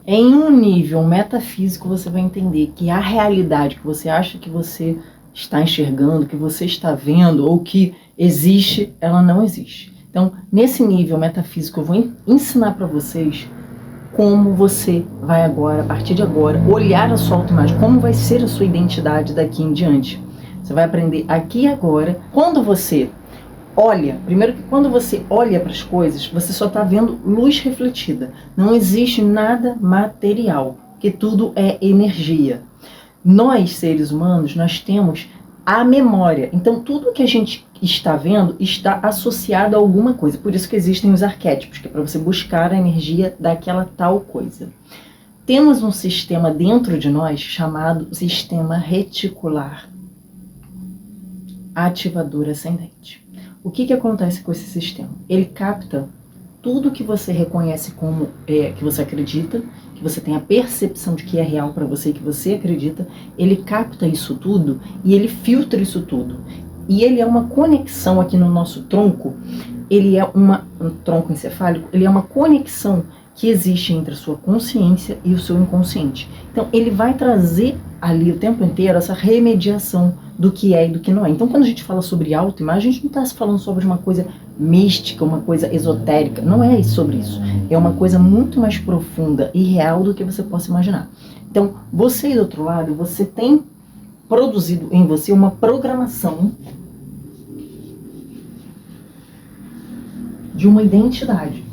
Em um nível metafísico, você vai entender que a realidade que você acha que você está enxergando, que você está vendo ou que existe, ela não existe. Então, nesse nível metafísico, eu vou ensinar para vocês como você vai agora, a partir de agora, olhar a sua autoimagem, como vai ser a sua identidade daqui em diante. Você vai aprender aqui e agora. Quando você olha, primeiro que quando você olha para as coisas, você só está vendo luz refletida. Não existe nada material, que tudo é energia. Nós, seres humanos, nós temos a memória. Então, tudo que a gente está vendo está associado a alguma coisa. Por isso que existem os arquétipos, que é para você buscar a energia daquela tal coisa. Temos um sistema dentro de nós chamado sistema reticular ativador ascendente. O que acontece com esse sistema? Ele capta tudo que você reconhece como que você acredita, que você tem a percepção de que é real para você, que você acredita. Ele capta isso tudo e ele filtra isso tudo. E ele é uma conexão aqui no nosso tronco, ele é um tronco encefálico, ele é uma conexão que existe entre a sua consciência e o seu inconsciente. Então, ele vai trazer ali o tempo inteiro essa remediação do que é e do que não é. Então, quando a gente fala sobre autoimagem, a gente não está falando sobre uma coisa mística, uma coisa esotérica. Não é sobre isso. É uma coisa muito mais profunda e real do que você possa imaginar. Então, você aí do outro lado, você tem produzido em você uma programação de uma identidade.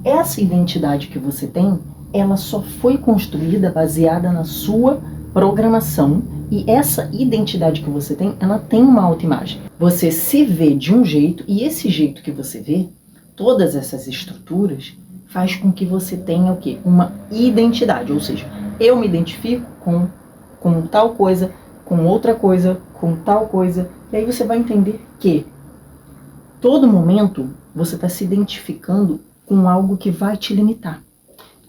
Essa identidade que você tem, ela só foi construída baseada na sua programação, e essa identidade que você tem, ela tem uma autoimagem. Você se vê de um jeito, e esse jeito que você vê, todas essas estruturas, faz com que você tenha o quê? Uma identidade, ou seja, eu me identifico com tal coisa, com outra coisa, com tal coisa, e aí você vai entender que todo momento você está se identificando com algo que vai te limitar.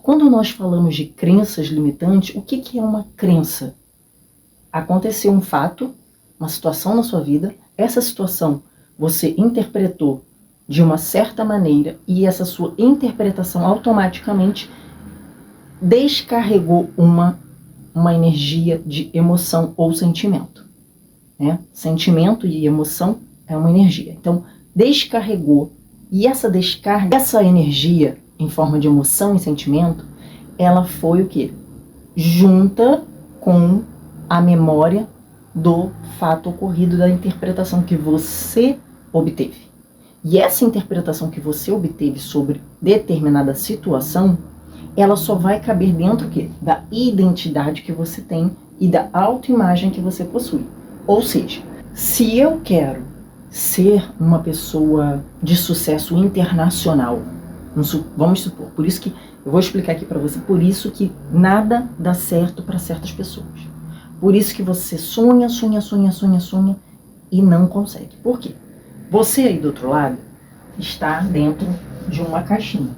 Quando nós falamos de crenças limitantes, o que é uma crença? Aconteceu um fato, uma situação na sua vida, essa situação você interpretou de uma certa maneira e essa sua interpretação automaticamente descarregou uma energia de emoção ou sentimento. Né? Sentimento e emoção é uma energia. Então, descarregou. E essa descarga, essa energia em forma de emoção e sentimento, ela foi o quê? Junta com a memória do fato ocorrido, da interpretação que você obteve. E essa interpretação que você obteve sobre determinada situação, ela só vai caber dentro o quê? Da identidade que você tem e da autoimagem que você possui. Ou seja, se eu quero ser uma pessoa de sucesso internacional, vamos supor, por isso que eu vou explicar aqui para você, por isso que nada dá certo para certas pessoas. Por isso que você sonha e não consegue. Por quê? Você aí do outro lado está dentro de uma caixinha.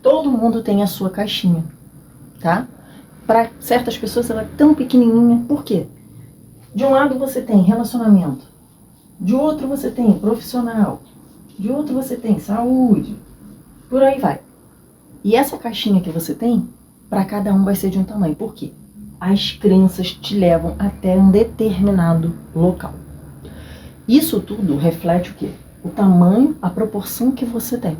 Todo mundo tem a sua caixinha, tá? Para certas pessoas ela é tão pequenininha. Por quê? De um lado você tem relacionamento, de outro você tem profissional, de outro você tem saúde, por aí vai. E essa caixinha que você tem, para cada um vai ser de um tamanho. Por quê? As crenças te levam até um determinado local. Isso tudo reflete o quê? O tamanho, a proporção que você tem.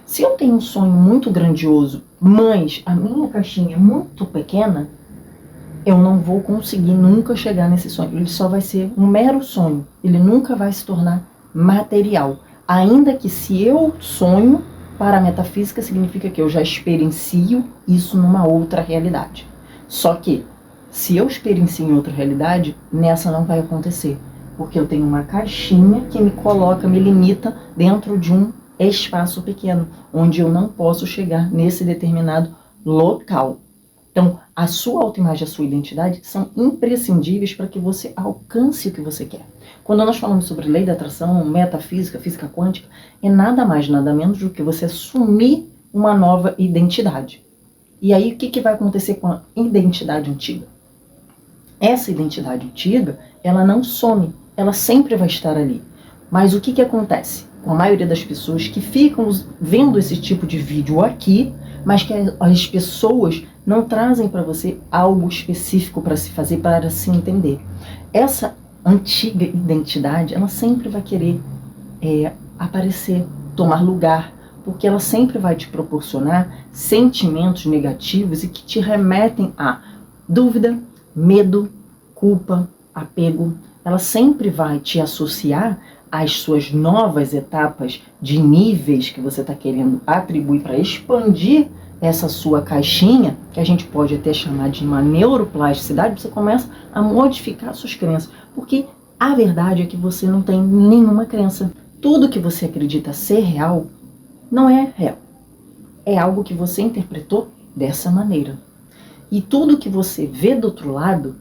Se eu tenho um sonho muito grandioso, mas a minha caixinha é muito pequena, eu não vou conseguir nunca chegar nesse sonho. Ele só vai ser um mero sonho. Ele nunca vai se tornar material. Ainda que se eu sonho, para a metafísica significa que eu já experiencio isso numa outra realidade. Só que, se eu experiencio em outra realidade, nessa não vai acontecer. Porque eu tenho uma caixinha que me coloca, me limita dentro de um espaço pequeno, onde eu não posso chegar nesse determinado local. Então, a sua autoimagem e a sua identidade são imprescindíveis para que você alcance o que você quer. Quando nós falamos sobre lei da atração, metafísica, física quântica, é nada mais, nada menos do que você assumir uma nova identidade. E aí, o que vai acontecer com a identidade antiga? Essa identidade antiga, ela não some, ela sempre vai estar ali. Mas o que acontece? com a maioria das pessoas que ficam vendo esse tipo de vídeo aqui, mas que as pessoas não trazem para você algo específico para se fazer, para se entender. Essa antiga identidade, ela sempre vai querer aparecer, tomar lugar, porque ela sempre vai te proporcionar sentimentos negativos e que te remetem a dúvida, medo, culpa, apego. Ela sempre vai te associar às suas novas etapas de níveis que você está querendo atribuir para expandir essa sua caixinha, que a gente pode até chamar de uma neuroplasticidade. Você começa a modificar suas crenças, porque a verdade é que você não tem nenhuma crença. Tudo que você acredita ser real não é real. É algo que você interpretou dessa maneira. E tudo que você vê do outro lado,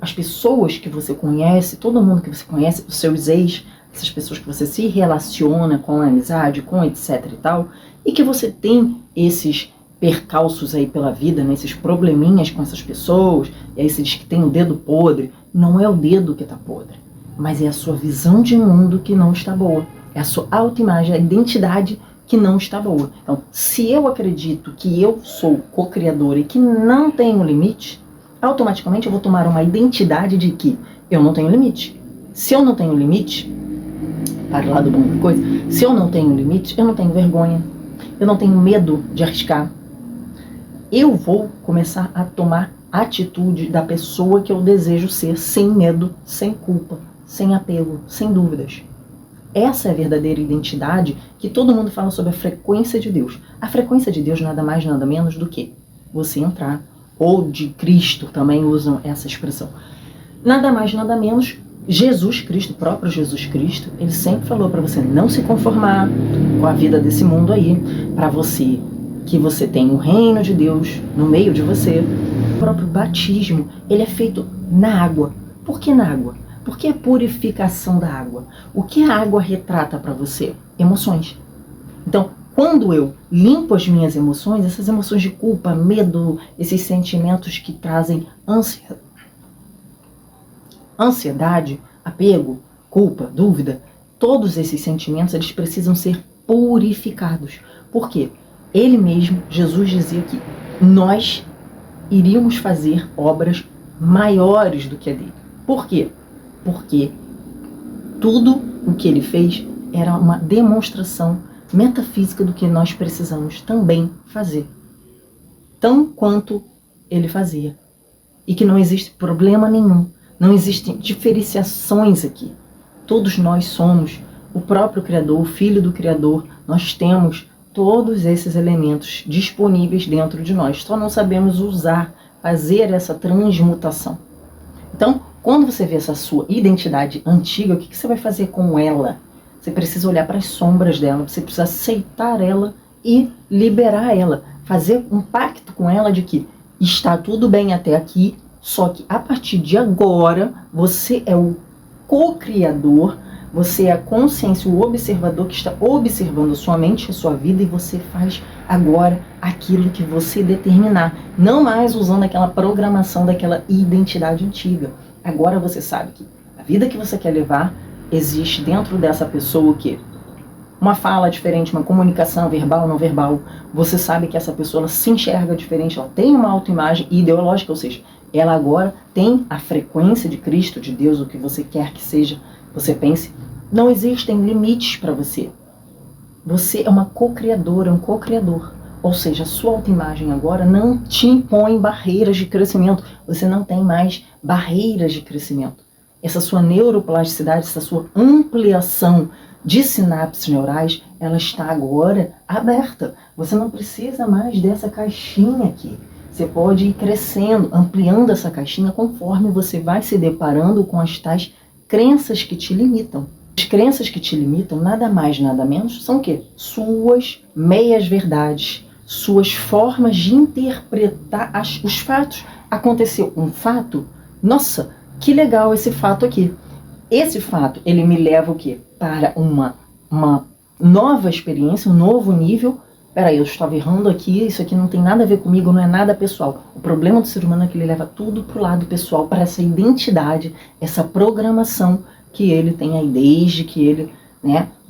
as pessoas que você conhece, todo mundo que você conhece, os seus ex, essas pessoas que você se relaciona com a amizade, com etc e tal, e que você tem esses percalços aí pela vida, né, esses probleminhas com essas pessoas, e aí você diz que tem o dedo podre. Não é o dedo que está podre, mas é a sua visão de mundo que não está boa. É a sua autoimagem, a identidade que não está boa. Então, se eu acredito que eu sou co-criadora e que não tenho limite, automaticamente eu vou tomar uma identidade de que eu não tenho limite. Se eu não tenho limite, para lá do bom da coisa, se eu não tenho limite, eu não tenho vergonha, eu não tenho medo de arriscar. Eu vou começar a tomar atitude da pessoa que eu desejo ser, sem medo, sem culpa, sem apego, sem dúvidas. Essa é a verdadeira identidade que todo mundo fala sobre a frequência de Deus. A frequência de Deus nada mais, nada menos do que você entrar, ou de Cristo, também usam essa expressão. Nada mais, nada menos, Jesus Cristo, o próprio Jesus Cristo, ele sempre falou para você não se conformar com a vida desse mundo aí, para você, que você tem o reino de Deus no meio de você. O próprio batismo, ele é feito na água. Por que na água? Porque a purificação da água. O que a água retrata para você? Emoções. Então, quando eu limpo as minhas emoções, essas emoções de culpa, medo, esses sentimentos que trazem ansiedade, apego, culpa, dúvida, todos esses sentimentos, eles precisam ser purificados. Por quê? Ele mesmo, Jesus, dizia que nós iríamos fazer obras maiores do que a dele. Por quê? Porque tudo o que ele fez era uma demonstração metafísica do que nós precisamos também fazer, tão quanto ele fazia. E que não existe problema nenhum, não existem diferenciações aqui. Todos nós somos o próprio Criador, o Filho do Criador. Nós temos todos esses elementos disponíveis dentro de nós, só não sabemos usar, fazer essa transmutação. Então, quando você vê essa sua identidade antiga, o que você vai fazer com ela? Você precisa olhar para as sombras dela, você precisa aceitar ela e liberar ela. Fazer um pacto com ela de que está tudo bem até aqui, só que a partir de agora, você é o co-criador, você é a consciência, o observador que está observando a sua mente, a sua vida, e você faz agora aquilo que você determinar. Não mais usando aquela programação daquela identidade antiga. Agora você sabe que a vida que você quer levar existe dentro dessa pessoa o quê? Uma fala diferente, uma comunicação verbal, não verbal. Você sabe que essa pessoa ela se enxerga diferente, ela tem uma autoimagem ideológica, ou seja, ela agora tem a frequência de Cristo, de Deus, o que você quer que seja, você pense. Não existem limites para você. Você é uma co-criadora, um co-criador. Ou seja, a sua autoimagem agora não te impõe barreiras de crescimento. Você não tem mais barreiras de crescimento. Essa sua neuroplasticidade, essa sua ampliação de sinapses neurais, ela está agora aberta. Você não precisa mais dessa caixinha aqui. Você pode ir crescendo, ampliando essa caixinha conforme você vai se deparando com as tais crenças que te limitam. As crenças que te limitam, nada mais, nada menos, são o quê? Suas meias-verdades, suas formas de interpretar os fatos. Aconteceu um fato, nossa, que legal esse fato aqui. Esse fato, ele me leva o quê? Para uma nova experiência, um novo nível. Peraí, eu estava errando aqui, isso aqui não tem nada a ver comigo, não é nada pessoal. O problema do ser humano é que ele leva tudo para o lado pessoal, para essa identidade, essa programação que ele tem aí desde que ele,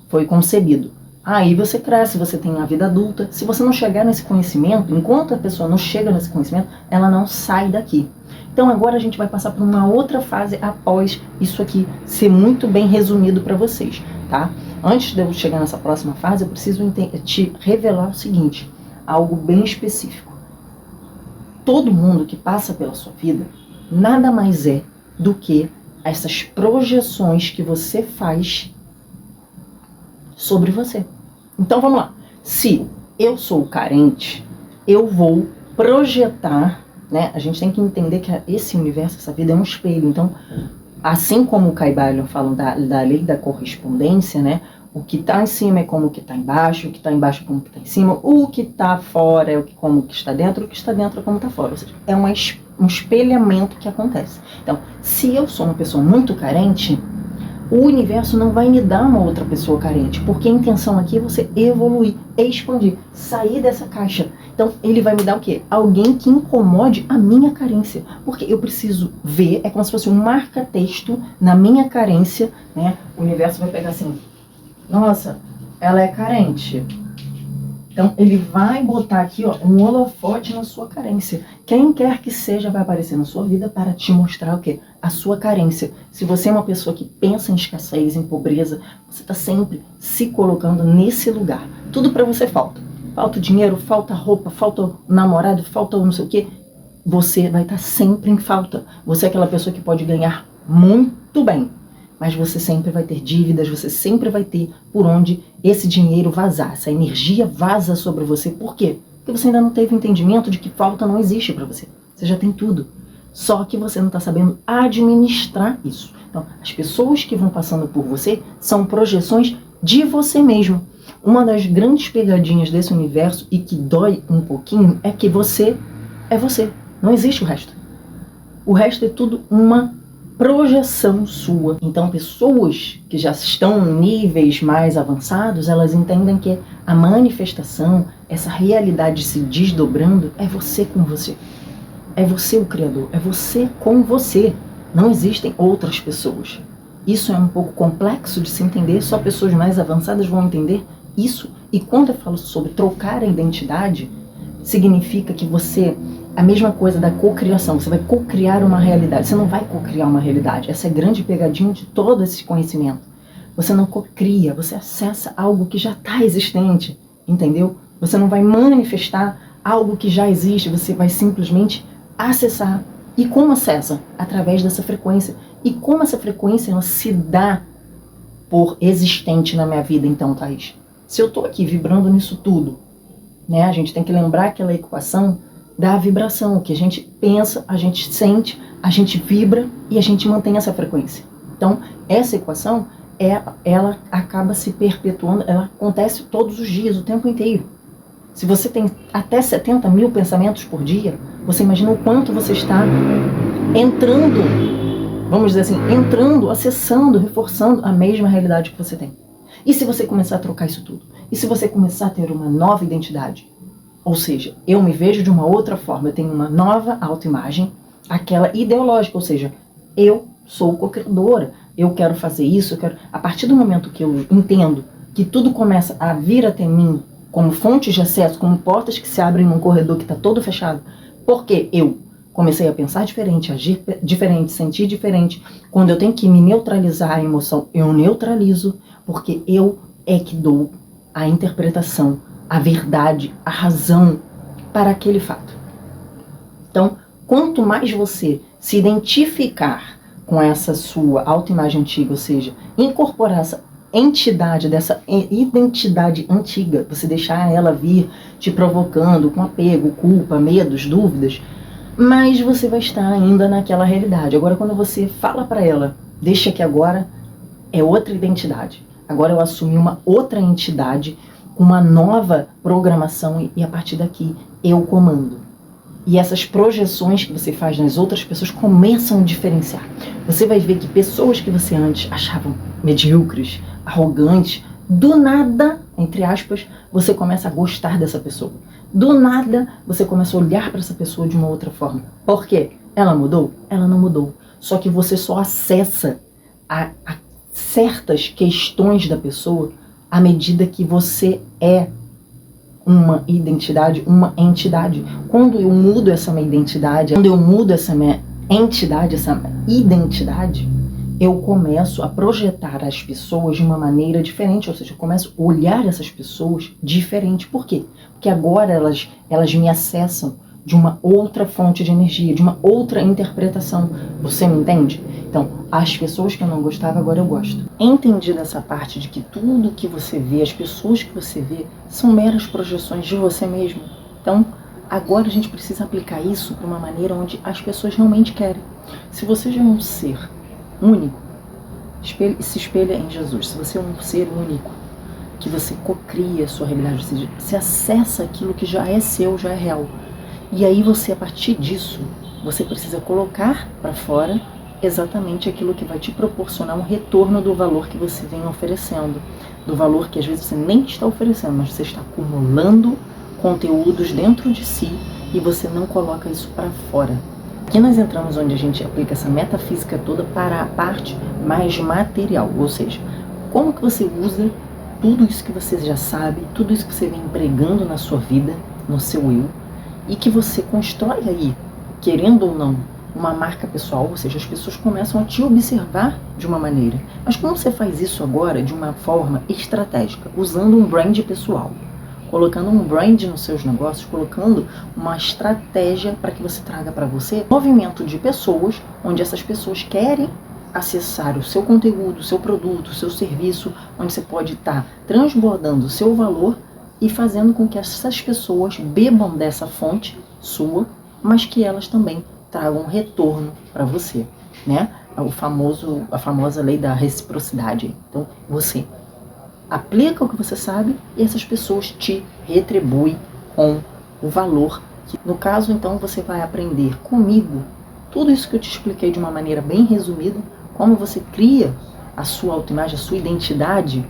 foi concebido. Aí você cresce, você tem a vida adulta. Se você não chegar nesse conhecimento, enquanto a pessoa não chega nesse conhecimento, ela não sai daqui. Então agora a gente vai passar por uma outra fase após isso aqui ser muito bem resumido para vocês, tá? Antes de eu chegar nessa próxima fase, eu preciso te revelar o seguinte, algo bem específico. Todo mundo que passa pela sua vida nada mais é do que essas projeções que você faz sobre você. Então vamos lá. Se eu sou carente, eu vou projetar, né? A gente tem que entender que esse universo, essa vida é um espelho. Então, assim como o Kybalion fala da lei da correspondência, né? O que está em cima é como o que está embaixo, o que está embaixo é como o que está em cima, o que está fora é como o que está dentro, o que está dentro é como está fora. Ou seja, é um espelhamento que acontece. Então, se eu sou uma pessoa muito carente, o universo não vai me dar uma outra pessoa carente, porque a intenção aqui é você evoluir, expandir, sair dessa caixa. Então, ele vai me dar o quê? Alguém que incomode a minha carência. Porque eu preciso ver, é como se fosse um marca-texto na minha carência, né? O universo vai pegar assim, nossa, ela é carente. Então, ele vai botar aqui, ó, um holofote na sua carência. Quem quer que seja vai aparecer na sua vida para te mostrar o quê? A sua carência. Se você é uma pessoa que pensa em escassez, em pobreza, você está sempre se colocando nesse lugar. Tudo para você falta. Falta dinheiro, falta roupa, falta namorado, falta não sei o quê. Você vai estar sempre em falta. Você é aquela pessoa que pode ganhar muito bem, mas você sempre vai ter dívidas, você sempre vai ter por onde esse dinheiro vazar, essa energia vaza sobre você. Por quê? Porque você ainda não teve o entendimento de que falta não existe para você. Você já tem tudo. Só que você não está sabendo administrar isso. Então, as pessoas que vão passando por você são projeções de você mesmo. Uma das grandes pegadinhas desse universo e que dói um pouquinho é que você é você. Não existe o resto. O resto é tudo uma projeção sua. Então, pessoas que já estão em níveis mais avançados, elas entendem que a manifestação, essa realidade se desdobrando, é você com você. É você o Criador, é você com você. Não existem outras pessoas. Isso é um pouco complexo de se entender, só pessoas mais avançadas vão entender isso. E quando eu falo sobre trocar a identidade, significa que você... A mesma coisa da cocriação, você vai cocriar uma realidade. Você não vai cocriar uma realidade. Essa é a grande pegadinha de todo esse conhecimento. Você não cocria, você acessa algo que já está existente, entendeu? Você não vai manifestar algo que já existe, você vai simplesmente acessar. E como acessa? Através dessa frequência. E como essa frequência ela se dá por existente na minha vida, então, Thaís? Se eu estou aqui vibrando nisso tudo, né? A gente tem que lembrar aquela equação da vibração, que a gente pensa, a gente sente, a gente vibra e a gente mantém essa frequência. Então, essa equação, ela acaba se perpetuando, ela acontece todos os dias, o tempo inteiro. Se você tem até 70 mil pensamentos por dia, você imagina o quanto você está entrando, vamos dizer assim, entrando, acessando, reforçando a mesma realidade que você tem. E se você começar a trocar isso tudo? E se você começar a ter uma nova identidade? Ou seja, eu me vejo de uma outra forma, eu tenho uma nova autoimagem, aquela ideológica, ou seja, eu sou co-criadora, eu quero fazer isso, eu quero... A partir do momento que eu entendo que tudo começa a vir até mim como fontes de acesso, como portas que se abrem num corredor que está todo fechado, porque eu comecei a pensar diferente, agir diferente, sentir diferente, quando eu tenho que me neutralizar a emoção, eu neutralizo, porque eu é que dou a interpretação, a verdade, a razão para aquele fato. Então, quanto mais você se identificar com essa sua autoimagem antiga, ou seja, incorporar essa entidade, dessa identidade antiga, você deixar ela vir te provocando com apego, culpa, medos, dúvidas, mas você vai estar ainda naquela realidade. Agora, quando você fala para ela, deixa que agora é outra identidade, agora eu assumi uma outra entidade, uma nova programação e a partir daqui eu comando. E essas projeções que você faz nas outras pessoas começam a diferenciar. Você vai ver que pessoas que você antes achavam medíocres, arrogantes, do nada, entre aspas, você começa a gostar dessa pessoa. Do nada, você começa a olhar para essa pessoa de uma outra forma. Por quê? Ela mudou? Ela não mudou. Só que você só acessa a certas questões da pessoa à medida que você é uma identidade, uma entidade. Quando eu mudo essa minha identidade, quando eu mudo essa minha entidade, essa identidade, eu começo a projetar as pessoas de uma maneira diferente, ou seja, eu começo a olhar essas pessoas diferente. Por quê? Porque agora elas me acessam de uma outra fonte de energia, de uma outra interpretação. Você me entende? Então, as pessoas que eu não gostava, agora eu gosto. Entendi dessa parte de que tudo que você vê, as pessoas que você vê, são meras projeções de você mesmo. Então, agora a gente precisa aplicar isso para uma maneira onde as pessoas realmente querem. Se você já é um ser único, se espelha em Jesus. Se você é um ser único, que você cocria a sua realidade, ou seja, você acessa aquilo que já é seu, já é real. E aí você, a partir disso, você precisa colocar para fora exatamente aquilo que vai te proporcionar um retorno do valor que você vem oferecendo. Do valor que às vezes você nem está oferecendo, mas você está acumulando conteúdos dentro de si e você não coloca isso para fora. Aqui nós entramos onde a gente aplica essa metafísica toda para a parte mais material, ou seja, como que você usa tudo isso que você já sabe, tudo isso que você vem empregando na sua vida, no seu eu, e que você constrói aí, querendo ou não, uma marca pessoal, ou seja, as pessoas começam a te observar de uma maneira. Mas como você faz isso agora de uma forma estratégica, usando um brand pessoal, colocando um brand nos seus negócios, colocando uma estratégia para que você traga para você um movimento de pessoas, onde essas pessoas querem acessar o seu conteúdo, o seu produto, o seu serviço, onde você pode estar transbordando o seu valor e fazendo com que essas pessoas bebam dessa fonte sua, mas que elas também tragam um retorno para você, né? A famosa lei da reciprocidade. Então, você aplica o que você sabe e essas pessoas te retribuem com o valor. No caso, então, você vai aprender comigo tudo isso que eu te expliquei de uma maneira bem resumida, como você cria a sua autoimagem, a sua identidade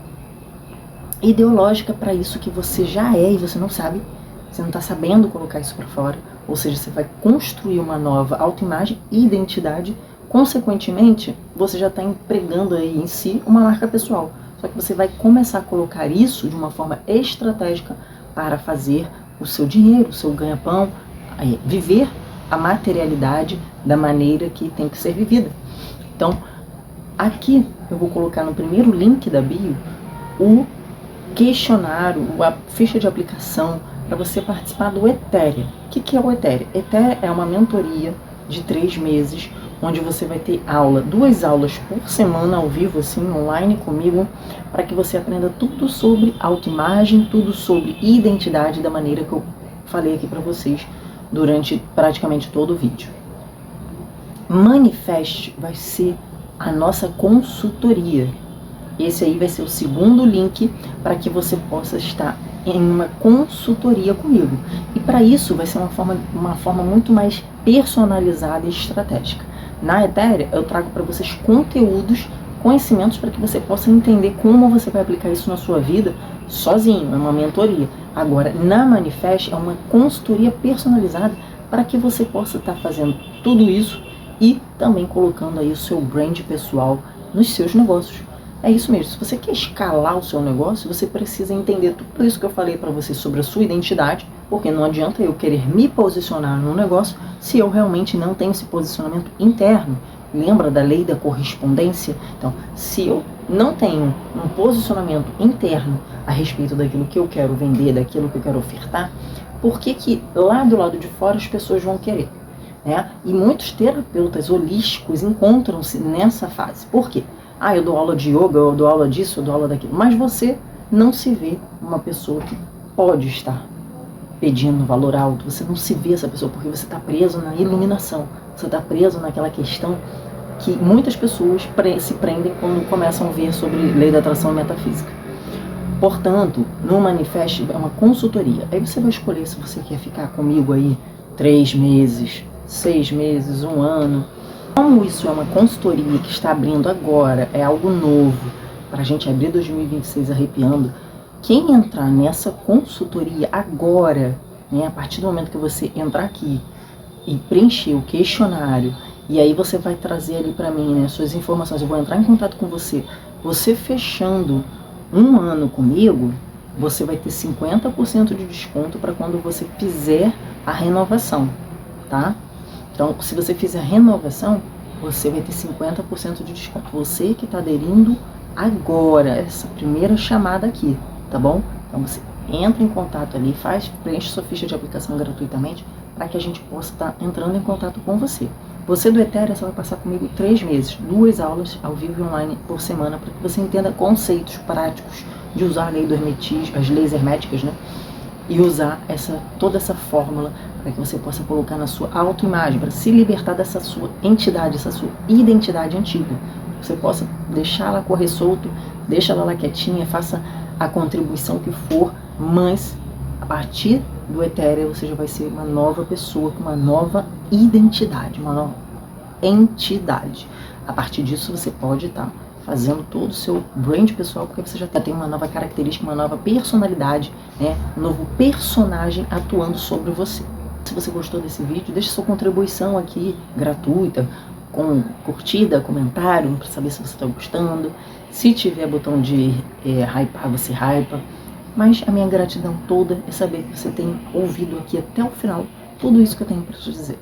ideológica para isso que você já é e você não sabe, você não está sabendo colocar isso para fora, ou seja, você vai construir uma nova autoimagem e identidade, consequentemente, você já está empregando aí em si uma marca pessoal, só que você vai começar a colocar isso de uma forma estratégica para fazer o seu dinheiro, o seu ganha-pão, viver a materialidade da maneira que tem que ser vivida. Então, aqui eu vou colocar no primeiro link da bio o questionário, a ficha de aplicação para você participar do Etérea. O que é o Etérea? Etérea é uma mentoria de 3 meses, onde você vai ter 2 aulas por semana ao vivo, assim, online comigo, para que você aprenda tudo sobre autoimagem, tudo sobre identidade, da maneira que eu falei aqui para vocês durante praticamente todo o vídeo. Manifeste vai ser a nossa consultoria. Esse aí vai ser o segundo link para que você possa estar em uma consultoria comigo. E para isso vai ser uma forma muito mais personalizada e estratégica. Na Etérea eu trago para vocês conteúdos, conhecimentos para que você possa entender como você vai aplicar isso na sua vida sozinho, é uma mentoria. Agora, na Manifest é uma consultoria personalizada para que você possa estar fazendo tudo isso e também colocando aí o seu brand pessoal nos seus negócios. É isso mesmo, se você quer escalar o seu negócio, você precisa entender tudo isso que eu falei para você sobre a sua identidade, porque não adianta eu querer me posicionar no negócio se eu realmente não tenho esse posicionamento interno. Lembra da lei da correspondência? Então, se eu não tenho um posicionamento interno a respeito daquilo que eu quero vender, daquilo que eu quero ofertar, por que lá do lado de fora as pessoas vão querer? Né? E muitos terapeutas holísticos encontram-se nessa fase. Por quê? Eu dou aula de yoga, eu dou aula disso, eu dou aula daquilo. Mas você não se vê uma pessoa que pode estar pedindo valor alto. Você não se vê essa pessoa porque você está preso na iluminação. Você está preso naquela questão que muitas pessoas se prendem quando começam a ver sobre lei da atração e metafísica. Portanto, no Manifest é uma consultoria. Aí você vai escolher se você quer ficar comigo aí 3 meses, 6 meses, 1 ano. Como isso é uma consultoria que está abrindo agora, é algo novo, para a gente abrir 2026 arrepiando, quem entrar nessa consultoria agora, né, a partir do momento que você entrar aqui e preencher o questionário, e aí você vai trazer ali para mim, né, suas informações, eu vou entrar em contato com você, você fechando Um ano comigo, você vai ter 50% de desconto para quando você fizer a renovação, tá? Então, se você fizer a renovação, você vai ter 50% de desconto. Você que está aderindo agora, essa primeira chamada aqui, tá bom? Então, você entra em contato ali, preenche sua ficha de aplicação gratuitamente para que a gente possa estar entrando em contato com você. Você do Ethereum, você vai passar comigo 3 meses, 2 aulas ao vivo e online por semana, para que você entenda conceitos práticos de usar a lei do hermetismo, as leis herméticas, né? E usar toda essa fórmula para que você possa colocar na sua autoimagem, para se libertar dessa sua entidade, essa sua identidade antiga. Você possa deixar ela correr solto, deixa ela lá quietinha, faça a contribuição que for, mas a partir do Ethereum você já vai ser uma nova pessoa, com uma nova identidade, uma nova entidade. A partir disso você pode estar fazendo todo o seu brand pessoal, porque você já tem uma nova característica, uma nova personalidade, né? Um novo personagem atuando sobre você. Se você gostou desse vídeo, deixe sua contribuição aqui, gratuita, com curtida, comentário, para saber se você está gostando. Se tiver botão de hypar, você hypa. Mas a minha gratidão toda é saber que você tem ouvido aqui até o final tudo isso que eu tenho para te dizer.